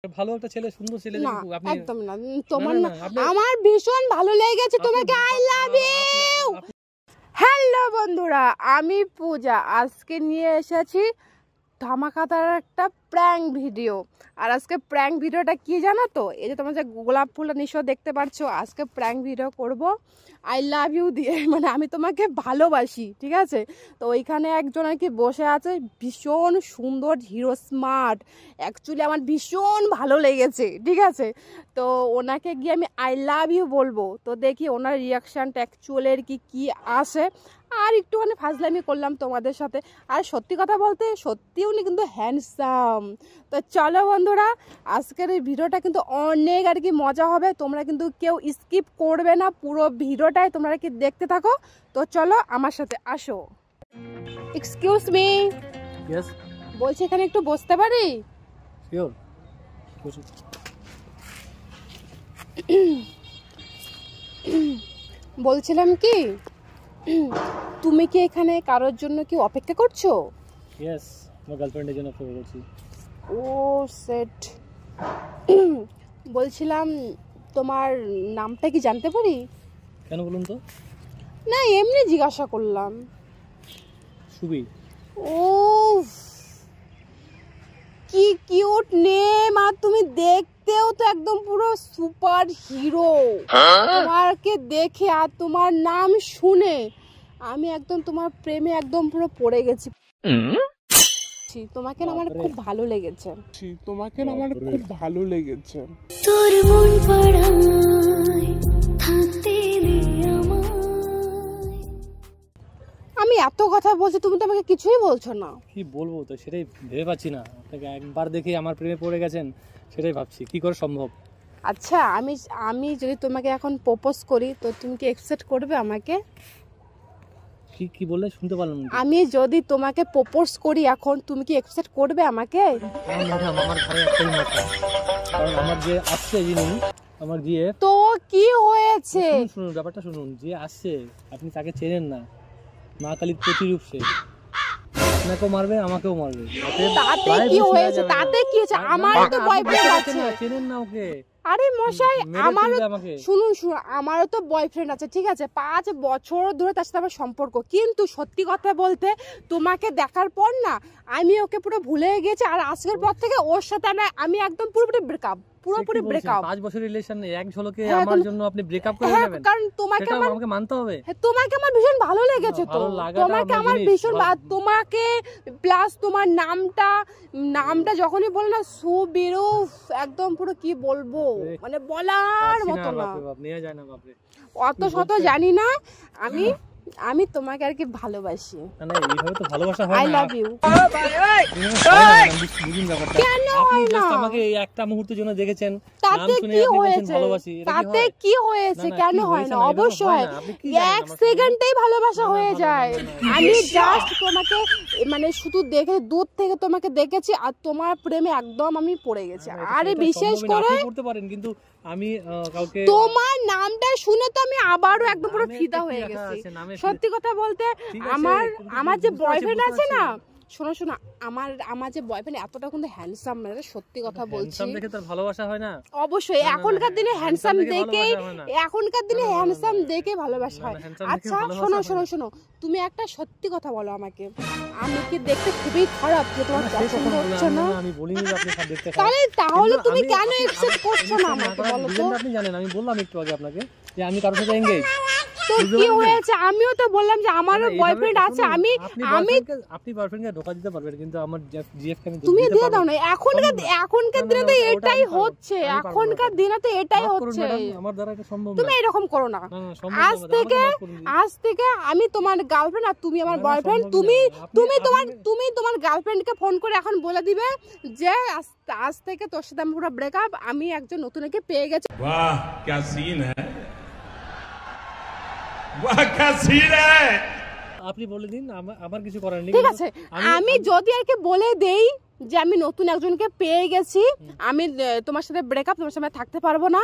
ভালো একটা ছেলে, সুন্দর ছেলে না আপনি একদম না, তোমার না, আমার ভীষণ ভালো লেগেছে তোমাকে। I love you. হ্যালো বন্ধুরা, আমি পূজা। আজকে নিয়ে এসেছি ধামাকাদার একটা প্র্যাঙ্ক ভিডিও। আর আজকে প্র্যাঙ্ক ভিডিওটা কি জানো তো? এই যে তোমরা যে গোলাপ ফুলটা নিশ্চয় দেখতে পাচ্ছ, আজকে প্র্যাঙ্ক ভিডিও করব আই লাভ ইউ দিয়ে, মানে আমি তোমাকে ভালোবাসি, ঠিক আছে? তো ওইখানে একজন আর কি বসে আছে, ভীষণ সুন্দর, হিরো স্মার্ট, অ্যাকচুয়ালি আমার ভীষণ ভালো লেগেছে, ঠিক আছে? তো ওনাকে গিয়ে আমি আই লাভ ইউ বলবো, তো দেখি ওনার রিয়াকশানটা অ্যাকচুয়ালের কি আসে। আর একটুখানি ফাজলামি করলাম তোমাদের সাথে। আর সত্যি কথা বলতে সত্যি উনি কিন্তু হ্যান্ডসাম। তো চলো বন্ধুরা, আজকের এই ভিডিওটা কিন্তু অনেক আর কি মজা হবে, তোমরা কিন্তু কেউ স্কিপ করবে না, পুরো ভিডিওটাই তোমরা কি দেখতে থাকো। তো চলো আমার সাথে আসো। এক্সকিউজ মি, यस বলছি এখানে একটু বসতে পারি? শিওর। বলছিলাম কি, তুমি কি এখানে কারোর জন্য কি অপেক্ষা করছো? यस, আমার গার্লফ্রেন্ডের জন্য অপেক্ষা করছি। ও সেট। বলছিলাম তোমার নামটা কি জানতে পারি? কেন বলুন তো? না এমনি জিজ্ঞাসা করলাম। সুবি। ও কি কিউট নেম, আর তুমি দেখতেও তো একদম পুরো সুপার হিরো। তোমাকে দেখে আর তোমার নাম শুনে আমি একদম তোমার প্রেমে একদম পুরো পড়ে গেছি। তোমাকে না আমার খুব ভালো লেগেছে। তোর মন পড়ায় থাকতে দে আমায়। আমি এত কথা বলছি, তুমি তো আমাকে কিছুই বলছো না। কি বলবো তো সেটাই ভেবে পাচ্ছি না। আপনাকে একবার দেখে আমার প্রেমে পড়ে গেছেন, সেটাই ভাবছি কি করে সম্ভব। আচ্ছা আমি যদি তোমাকে এখন প্রপোজ করি, তো তুমি কি অ্যাকসেপ্ট করবে আমাকে? কি কি বললে শুনতে পারলাম না। আমি যদি তোমাকে প্রপোজ করি এখন, তুমি কি অ্যাকসেপ্ট করবে আমাকে? ম্যাডাম, আমার ঘরে একটাই মাথা, কারণ আমার যে আসছে যিনি, আমার জিএ। তো কি হয়েছে? শুনুন ব্যাপারটা শুনুন, যে আসছে আপনি তাকে চেনেন না, মা কালীর প্রতিরূপ সে। আপনাকেও মারবে আমাকেও মারবে। তাতে কি হয়েছে? তাতে কি হয়েছে? আমার তো বয়ফ্রেন্ড আছে। চেনেন না ওকে? আরে মশাই, আমারও শুনুন, আমারও তো বয়ফ্রেন্ড আছে, ঠিক আছে? 5 বছর ধরে তার সাথে আমার সম্পর্ক, কিন্তু সত্যি কথা বলতে তোমাকে দেখার পর না আমি ওকে পুরো ভুলে গেছি। আর আজকের পর থেকে ওর সাথে আমি একদম পুরোপুরি ব্রেকআপ, পুরোপুরি ব্রেকআপ। 5 বছর রিলেশন, এক ঝলকে আমার জন্য আপনি ব্রেকআপ করে নেবেন? কারণ তোমাকে আমাকে মানতে হবে। তোমাকে আমার ভীষণ ভালো লেগেছে, তো তোমাকে আমার ভীষণ, তোমাকে প্লাস তোমার নামটা যখনই বলে না, সুবিরু, একদম পুরো কি বলবো, মানে বলার মতো না। অত শত জানি না, আমি তোমাকে আর কি ভালোবাসি। না এইভাবে তো ভালোবাসা হয় না। I love you. কেন হয় না? আমাকে এই একটা মুহূর্তের জন্য দেখেছেন, তাতে কি হয়েছে? তাতে কি হয়েছে? কেন হয় না? অবশ্যই এক সেকেন্ডেই ভালোবাসা হয়ে যায়। আমি জাস্ট তোমাকে মানে শুধু দেখে দূর থেকে তোমাকে দেখেছি, আর তোমার প্রেমে একদম আমি পড়ে গেছি। আরে বিশেষ করে করতে পারেন, কিন্তু আমি কাউকে তোমার নামটা শুনে তো আমি আবারও একদম পুরো ফিদা হয়ে গেছি। সত্যি কথা বলতে আমার যে বয়ফ্রেন্ড আছে না, শোনো আমার যে বয়ফ্রেন্ড এতটা কিন্তু হ্যান্ডসাম, মানে সত্যি কথা বলছি। হ্যান্ডসাম দেখে তার ভালোবাসা হয় না? অবশ্যই এখনকার দিনে হ্যান্ডসাম দেখেই, এখনকার দিনে হ্যান্ডসাম দেখে ভালোবাসা হয়। আচ্ছা শোনো, তুমি একটা সত্যি কথা বলো আমাকে, আমি কি দেখতে খুবই খারাপ যে তোমার পছন্দ হচ্ছে না? আমি বলিনি যে আপনি দেখতে খারাপ। তাহলে তুমি কেন অ্যাকসেপ্ট করছো না আমাকে বলো তো? আপনি জানেন আমি বললাম একটু আগে আপনাকে যে আমি কারোর সাথে এঙ্গেজ। তো কি হয়েছে? আমিও তো বললাম যে আমারও বয়ফ্রেন্ড আছে। আমি আপনি বয়ফ্রেন্ডকে ধোঁকা দিতে পারবেন, কিন্তু আমার জিএফ কে তুমি দিয়ে দাও না। এখনকার দিনে তো এটাই হচ্ছে, এখনকার দিনে তো এটাই হচ্ছে। আমার দ্বারা এটা সম্ভব না। তুমি এরকম করো না। আজ থেকে আমি তোমার গার্লফ্রেন্ড আর তুমি আমার বয়ফ্রেন্ড। তুমি তোমার গার্লফ্রেন্ডকে ফোন করে এখন বলে দিবে যে আজ থেকে তোর সাথে আমি পুরো ব্রেকআপ, আমি একজন নতুনকে পেয়ে গেছি। वाह क्या सीन है, वाह क्या सीन है। আপনি বলে দিন, আমার কিছু করার নেই। ঠিক আছে, আমি যদি আর কি বলে দেই যে আমি নতুন একজনকে পেয়ে গেছি, আমি তোমার সাথে ব্রেকআপ, তোমার সাথে থাকতে পারবো না,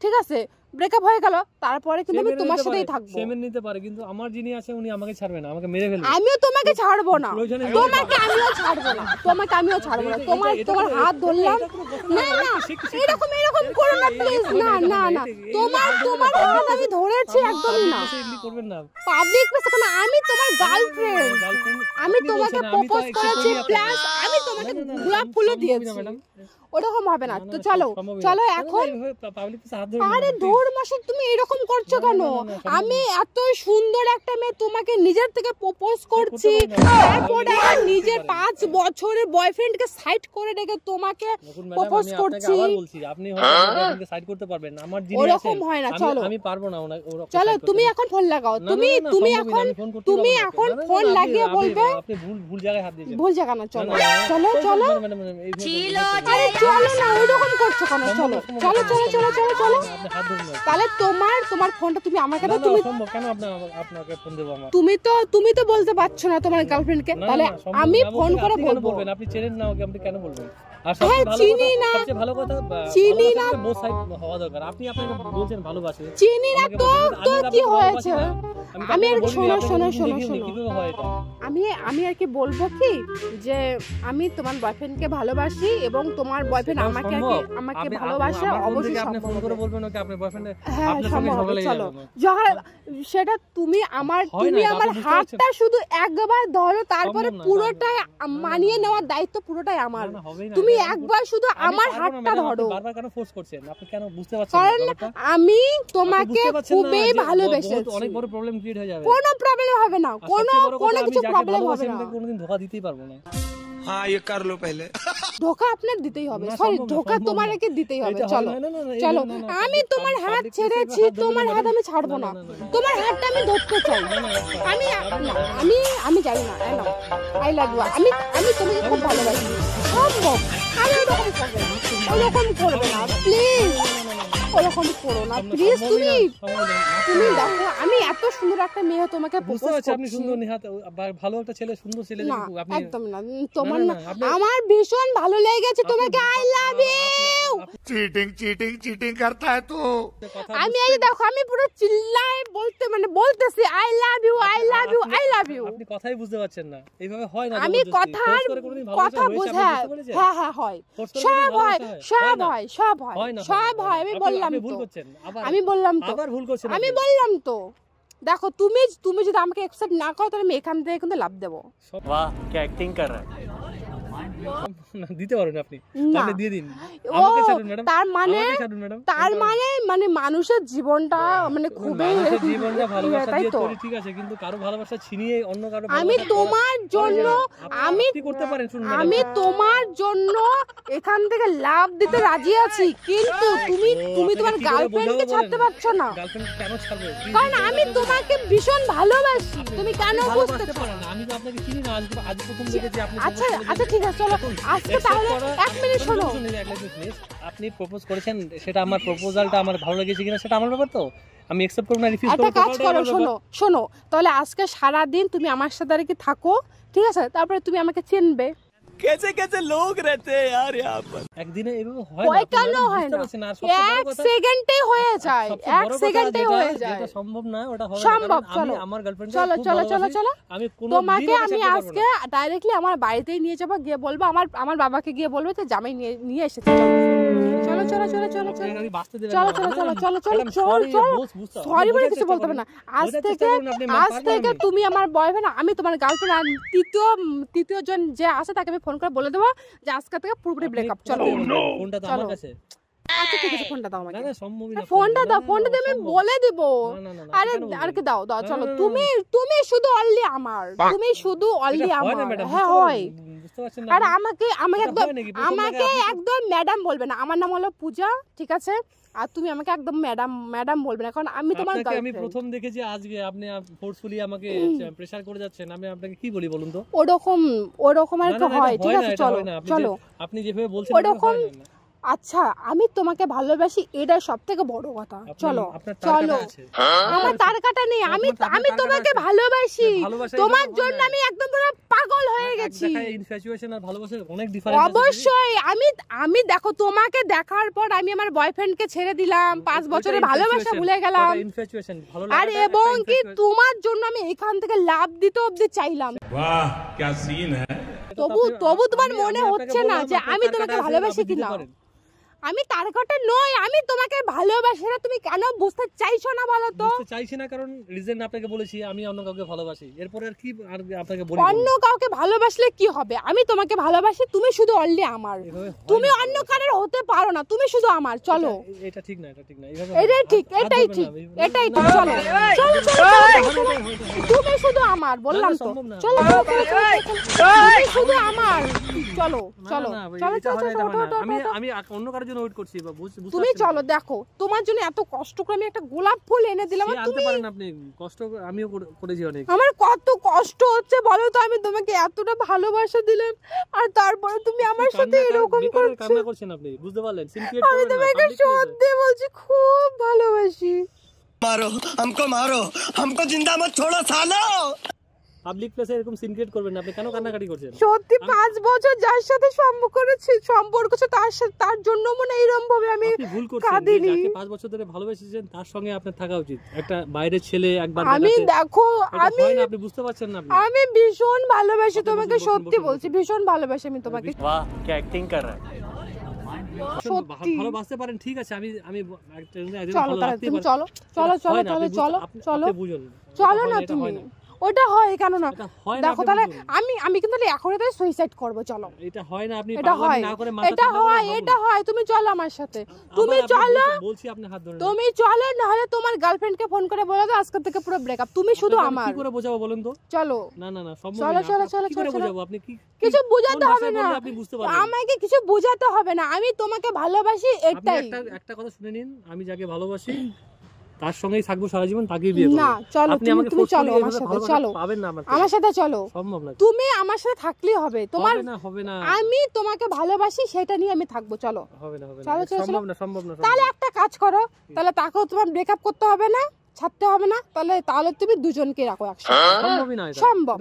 ঠিক আছে? ব্রেকআপ হয়ে গেল, তারপরে কিন্তু আমি তোমার সাথেই থাকবো। সে মেনে নিতে পারে, কিন্তু আমার যিনি আছে উনি আমাকে ছাড়বে না, আমাকে মেরে ফেলবে। আমিও তোমাকে ছাড়বো না, প্রয়োজনে তোমাকে আমিও ছাড়বো না, তোমাকে আমিও ছাড়বো না। তোমার হাত ধরলাম, না না এরকম করো না প্লিজ, না না না, তোমার হাত আমি ধরেছি একদমই না। এমনি করবেন না। পাবলিক প্লেসে কেন? আমি তোমার গার্লফ্রেন্ড, গার্লফ্রেন্ড আমি তোমাকে প্রপোজ করেছি, প্লাস আমি তোমাকে গোলাপ ফুলও দিয়েছি। ওরকম হবে না তো, চলো চলো এখন। আরে ধর মাসে তুমি এরকম করছো কেন? আমি এত সুন্দর একটা মেয়ে, তোমাকে নিজের থেকে প্রপোজ করছি, তারপরে নিজের 5 বছরের বয়ফ্রেন্ডকে সাইড করে রেখে তোমাকে প্রপোজ করছি। আপনি হয়তো সাইড করতে পারবেন, আমার যিনি আছেন ওরকম হয় না, চলো আমি পারবো না। চলো তুমি এখন ফোন লাগাও, তুমি এখন ফোন লাগিয়ে বলবে আপনি ভুল জায়গায় হাত দিয়েছেন। ভুল জায়গা না, চলো চলো চলো। আরে চলো না, ওইরকম করছো কেন? চলো চলো চলো চলো চলো চলো। আপনি হাত ধরুন। তাহলে তোমার ফোনটা তুমি আমাকে দাও। তুমি সম্ভব কেন আপনাকে ফোন দেব? আমার তুমি তো বলতে পারছো না তোমার গার্লফ্রেন্ডকে, তাহলে আমি ফোন করে বলবো। আপনি চেনেন না ওকে, আপনি কেন বলবেন? আর হ্যাঁ, চিনি না, সবচেয়ে ভালো কথা, চিনি না, বোথ সাইড হওয়া দরকার। আপনি আপনাকে বলছেন ভালোবাসে, চিনি না তো কি হয়েছে? আমি আর শোনো শোনো শোনো শোনো, কিভাবে হয় এটা? আমি আর কি বলবো কি, যে আমি তোমার বয়ফ্রেন্ডকে ভালোবাসি এবং তোমার বয়ফ্রেন্ড আমাকে ভালোবাসে, অবশ্যই আপনি ফোন সম্ভব। করে বলবেন ওকে আপনি বয়ফ্রেন্ড হ্যাঁ আপনার সঙ্গে সম্ভব, ঝগড়া লেগে চলো যাবে। সেটা তুমি আমার হয় না, আমার আপনি বুঝতে হাতটা শুধু একবার ধরো, তারপরে সম্ভব না, পুরোটাই মানিয়ে নেওয়ার দায়িত্ব পুরোটাই আমার। না, না, হবেই না। তুমি আমি একবার শুধু আমি আমার পারবো না, হাতটা ম্যাডাম, ধরো, আপনি বারবার কেন ফোর্স করছেন? আপনি কেন বুঝতে পারছেন না কারণ ব্যাপারটা? আমি আপনি তোমাকে বুঝতে পারছেন না খুবই যে ভালোবেসেছি। অনেক বড় প্রবলেম ক্রিয়েট হয়ে যাবে। কোনো প্রবলেম হবে না, আর কোনো সবচেয়ে বড় কথা, আমি কিছু যাকে প্রবলেম ভালোবাসি হবে আমি না। তাকে কোনোদিন ধোঁকা দিতেই পারবো না। हाँ ये कर लो पहले। ধোকা আপনার দিতেই হবে, না, সরি সম্ভব না, ধোকা সম্ভব তোমার না। একে দিতেই হবে। এটা চলো হয় না, না, না, চলো, না, না, আমি তোমার হাত public ছেড়েছি, place এ হাত তোমার ধরবেন হাত না। আমি ছাড়বো না, না, না, না। তোমার হাতটা আমি ধরতে চাই। আমি জানি না, আই লাভ ইউ, আমি তোমাকে খুব ভালোবাসি। সম্ভব আমি ওরকম করবে না প্লিজ, ওরকম করো না প্লিজ। তুমি দেখো আমি এত সুন্দর একটা মেয়ে তোমাকে বুঝতে প্রপোজ পারছি আপনি করছি। সুন্দর, নিহাত ভালো একটা ছেলে, সুন্দর ছেলে, না কিন্তু আপনি একদম না, তোমার না, না, না, আপনি- আমার ভীষণ ভালো লেগেছে তোমাকে। I love you. Cheating cheating cheating करता है तू। কথা আমি এই যে দেখো, আমি পুরো চিল্লায় বলতেছি I love you, I love you, I love you. আপনি কথাই বুঝতে পারছেন না, এইভাবে হয় না। আমি জবরদস্তি। কথার Force করে কোনোদিন ভালোবাসা কথা হয়েছে, বোঝা, আপনি বুঝতে পেরেছেন? হ্যাঁ হ্যাঁ হয়, Force করে সব কোনোদিন হয়, ভালোবাসা সব না। হয়, সব হয়, হয় না, সব হয়। আমি বললাম আপনি ভুল তো, করছেন। আমি বললাম তো, আবার ভুল করছেন। আমি আপনি। বললাম তো। দেখো তুমি যদি আমাকে অ্যাকসেপ্ট না করো, তাহলে আমি এখান থেকে কিন্তু লাভ দেবো। वाह क्या एक्टिंग कर रहा है। না, দিতে পারেন আপনি, না। আপনি দিয়ে দিন। ও আমাকে ছাড়ুন ম্যাডাম, তার মানে আমাকে ছাড়ুন ম্যাডাম। মানে মানুষের জীবনটা মানে খুবই মানুষের জীবনটা ভালোবাসা তাই দিয়ে তো। তৈরি, ঠিক আছে, কিন্তু কারো ভালোবাসা ছিনিয়ে অন্য কারো আমি ভালোবাসা করা- তোমার জন্য আমি আপনি করতে পারেন, শুনুন ম্যাডাম। আমি তোমার জন্য এখান থেকে লাভ দিতে রাজি আছি, কিন্তু তুমি আপনাকে তোমার কি করে গার্লফ্রেন্ডকে বোঝাবো ছাড়তে বলেন? পারছো না। গার্লফ্রেন্ড কেন ছাড়বো? কারণ আমি তোমাকে ভীষণ ভালোবাসি, তুমি কেন বুঝতে ভালোবাসতে পারো? পারেন না। আমি তো আপনাকে চিনি না, আজ প্রথম দেখেছি আপনি আচ্ছা propose করেছেন। আচ্ছা ঠিক আছে, চলো আজকে তাহলে এক মিনিট শোনো। আপনি প্রপোজ করেছেন, সেটা আমার প্রপোজালটা আমার ভালো লেগেছে কিনা সেটা আমার ব্যাপার, তো আমি অ্যাকসেপ্ট করব না রিফিউজ করব। একটা কাজ করো, শোনো তাহলে আজকে সারা দিন তুমি আমার সাথে আর কি থাকো, ঠিক আছে? তারপরে তুমি আমাকে চিনবে। कैसे कैसे लोग रहते हैं यार यहाँ पर। একদিনে এভাবে হয় হয় না, কেন আপনি হয় বুঝতে না? পারছেন না। আর সবচেয়ে বড় এক কথা, সেকেন্ডেই হয়ে যায়, সবচেয়ে এক বড় কথা সেকেন্ডেই যেটা- হয়ে যায়। যেটা সম্ভব না, ওটা হবে না। সম্ভব, কারণ চলো। আমি আমার গার্লফ্রেন্ড চলো চলো চলো চলো, আমি কোনো তোমাকে আমি আজকে ডাইরেক্টলি আমার বাড়িতেই নিয়ে যাবো, গিয়ে বলবো আমার বাবাকে গিয়ে বলবো যে জামাই নিয়ে এসেছে। চলো চলো চলো চলো চলো আমি বাঁচতে দেবেন চলো না। চলো চলো ম্যাডাম, চলো চলো ম্যাডাম, চলো sorry, চলো বুঝতে হবে। সরি বলে বোঝার কিছু চেষ্টা বলতে হবে করুন। না। আজ বোঝার চেষ্টা থেকে করুন, আপনি পারবেন আমি। তুমি আমার বয়ফ্রেন্ড, আমি তোমার গার্লফ্রেন্ড। আর তৃতীয় জন যে আছে তাকে আমি ফোন করে বলে দেবো যে আজকে থেকে পুরোপুরি ব্রেকআপ। চলো ফোনটা তো চলো। আমার কাছে। আচ্ছা ঠিক আছে, ফোনটা দাও না আমাকে। না সম্ভবই না। ফোনটা দাও, না, না, ফোনটা দিয়ে আমি অসম্ভব। বলে দিব। না, না, না, না, আরে কেন বলবেন? আর কি দাও দাও, না, চলো। না, না, তুমি শুধু অনলি আমার, তুমি শুধু অনলি এটা হয় আমার। না, ম্যাডাম, হ্যাঁ বুঝতে হয়। পারছেন? বুঝতে পারছেন না আর আপনি? আমাকে এটা একদম হয় নাকি? প্রথম জায়গায় আপনি- একদম ম্যাডাম বলবে না। আমার নাম হলো পূজা, ঠিক আছে? আর তুমি আমাকে একদম ম্যাডাম বলবে না, কারণ আমি তোমার আপনাকে আমি গার্লফ্রেন্ড। প্রথম দেখেছি আজকে, আপনি ফোর্সফুলি আমাকে প্রেসার করে যাচ্ছেন। আমি আপনাকে কি বলি বলুন তো? ওরকম আর না, কি না, না, হয়, এটা ঠিক না, আছে? এটা চলো হয় না। আপনি চলো। আপনি যেভাবে বলছেন ওরকম এভাবে হয় না। আচ্ছা আমি তোমাকে ভালোবাসি, এটা সবথেকে বড় কথা। চলো চলো, আমার তার কাটা নেই, আমি তোমাকে ভালোবাসি, তোমার জন্য আমি একদম পুরো পাগল হয়ে গেছি। ইনফ্যাচুয়েশন আর ভালোবাসার অনেক ডিফারেন্স আছে। অবশ্যই আমি দেখো তোমাকে দেখার পর আমি আমার বয়ফ্রেন্ডকে ছেড়ে দিলাম, 5 বছরের ভালোবাসা ভুলে গেলাম, ইনফ্যাচুয়েশন ভালো আর এবং কি তোমার জন্য আমি এখান থেকে লাভ দিতে অবধি চাইলাম। वाह क्या सीन है। তবু তোমার মনে হচ্ছে না যে আমি তোমাকে ভালোবাসি কিনা? আমি তার কথা নয়, আমি তোমাকে ভালোবাসি না, তুমি কেন বুঝতে চাইছো না বলো তো? বুঝতে চাইছি না কারণ রিজন আপনাকে বলেছি আমি অন্য কাউকে ভালোবাসি, এরপর আর কি আর আপনাকে বলি? অন্য কাউকে ভালোবাসলে কি হবে? আমি তোমাকে ভালোবাসি, তুমি শুধু অনলি আমার, তুমি অন্য কারোর হতে পারো না, তুমি শুধু আমার। চলো, এটা ঠিক না, এটা ঠিক না, এইভাবে এটাই ঠিক, এটাই ঠিক, এটাই ঠিক। চলো চলো চলো, তুমি শুধু আমার, বললাম তো। চলো তুমি শুধু আমার, চলো চলো চলো চলো। আমি অন্য কারোর জন্য ওয়েট করছি। তুমি চলো, দেখো তোমার জন্য এত কষ্ট করে আমি একটা গোলাপ ফুল এনে দিলাম, আর আনতে পারেন আপনি। কষ্ট আমিও করেছি অনেক। আমার কত কষ্ট হচ্ছে বলো তো, আমি তোমাকে এতটা ভালোবাসা দিলাম আর তারপরে তুমি আমার সাথে এরকম করছো। কান্না করছেন আপনি, বুঝতে পারলেন? সিনক্রিয়েট আমি করবেন না। তোমাকে সত্যি বলছি, খুব ভালোবাসি। मारो हमको जिंदा मत छोड़ो सालो। পাবলিক প্লেসে এরকম সিনক্রিয়েট করবেন না। আপনি কেন কান্নাকাটি করছেন? সত্যি 5 বছর যার সাথে সম্পর্ক ছিল তার জন্য মনে এরকম ভাবে আমি ভুল করছেন। যাকে 5 বছর ধরে ভালোবেসেছেন তার সঙ্গে আপনার থাকা উচিত। একটা বাইরের ছেলে একবার আমি দেখো আপনি বুঝতে পারছেন না। আমি ভীষণ ভালোবাসি তোমাকে, সত্যি বলছি ভীষণ ভালোবাসি আমি তোমাকে। वाह क्या एक्टिंग कर रहा है। সত্যি ভালোবাসতে পারেন, ঠিক আছে। আমি চলো তাহলে তুমি চলো চলো চলো চলো চলো চলো বুঝুন। চলো না তুমি, ওটা হয় কেন না? দেখো তাহলে আমি কিন্তু এখন এটা সুইসাইড করব। চলো, এটা হয় না, আপনি এটা হয়, না করে এটা হয়। তুমি চলো আমার সাথে, তুমি চলো, বলছি আপনি হাত ধরে। তুমি চলো, না হলে তোমার গার্লফ্রেন্ডকে ফোন করে বলে দাও আজকে থেকে পুরো ব্রেকআপ, তুমি শুধু আমার। কি করে বোঝাবো বলেন তো? চলো না না না, সম্ভব চলো না। চলো চলো কি করে চলো। বোঝাবো? আপনি কি কিছু বোঝাতে হবে না, আপনি বুঝতে পারবেন। আমাকে কিছু বোঝাতে হবে না, আমি তোমাকে ভালোবাসি, আপনি এটাই। একটা কথা শুনে নিন, আমি যাকে ভালোবাসি তার সঙ্গেই থাকবো সারা জীবন, তাকেই বিয়ে করব। না চলো, তুমি চলো আমার সাথে, চলো পাবেন না আমার সাথে, চলো। সম্ভব না, তুমি আমার সাথে থাকলেই হবে, তোমার হবে না। আমি তোমাকে ভালোবাসি, সেটা নিয়ে আমি থাকবো। চলো হবে না, চলো চলো সম্ভব না। তাহলে একটা কাজ করো, তাহলে তাকেও তোমার ব্রেকআপ করতে হবে না, ছাড়তে হবে না, তাহলে তুমি দুজনকে রাখো একসাথে। সম্ভবই না, এটা সম্ভব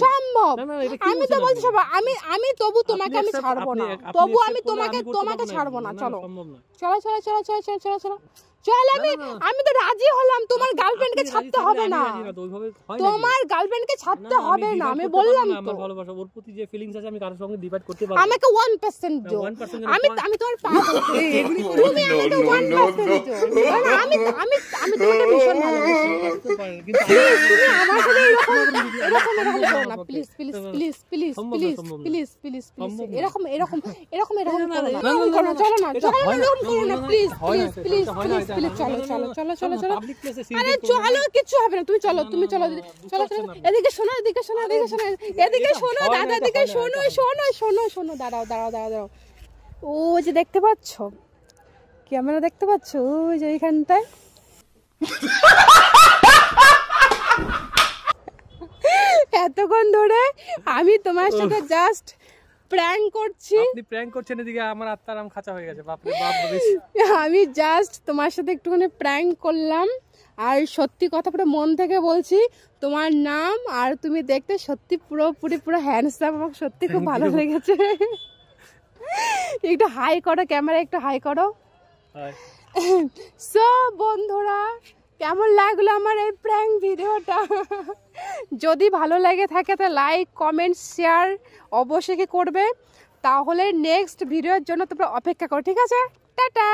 সম্ভব। আমি তো বলছি সব, আমি তবু তোমাকে আমি ছাড়বো না, তবু আমি তোমাকে ছাড়বো না। চলো চলো চলো চলো চলো চলো চলো চলো চল, আমি তো রাজি হলাম, তোমার গার্লফ্রেন্ডকে ছাড়তে হবে না, তোমার গার্লফ্রেন্ডকে ছাড়তে হবে না, আমি বললাম তো। আমার ভালোবাসা, ওর প্রতি যে ফিলিংস আছে আমি কারোর সঙ্গে ডিভাইড করতে পারবো না। আমাকে 1% দিও, আমি তোমার পাগল, তুমি আমাকে 1% দিও, আমি তোমাকে ভীষণ ভালোবাসি। তুমি আমার সাথে এরকম করো না, please please please please please please please please, এরকম করো না, চলো না এরকম করো না, please please please please please, চলো চলো চলো চলো চলো। আরে চলো, কিচ্ছু হবে না, তুমি চলো চলো চলো। এদিকে শোনো, এদিকে শোনো, এদিকে শোনো দাদা, এদিকে শোনো, দাঁড়াও। ও যে দেখতে পাচ্ছ, ক্যামেরা দেখতে পাচ্ছ, ওই যে এইখানটায় এতক্ষণ ধরে আমি তোমার সাথে জাস্ট প্র্যাঙ্ক করছি। আপনি প্র্যাঙ্ক করছেন, এদিকে আমার আত্মারাম খাঁচা হয়ে গেছে। বাপ রে বাপ, আমি জাস্ট তোমার সাথে একটুখানি প্র্যাঙ্ক করলাম, আর সত্যি কথা পুরো মন থেকে বলছি, তোমার নাম আর তুমি দেখতে সত্যি পুরো হ্যান্ডসাম, আমার সত্যি খুব ভালো লেগেছে। একটু হাই করো, ক্যামেরা একটু হাই করো। সো বন্ধুরা, কেমন লাগলো আমার এই প্র্যাঙ্ক ভিডিওটা? যদি ভালো লাগে থাকে তো লাইক, কমেন্ট, শেয়ার অবশ্যই করবে। তাহলে নেক্সট ভিডিওর জন্য তোমরা অপেক্ষা করো, ঠিক আছে? টাটা।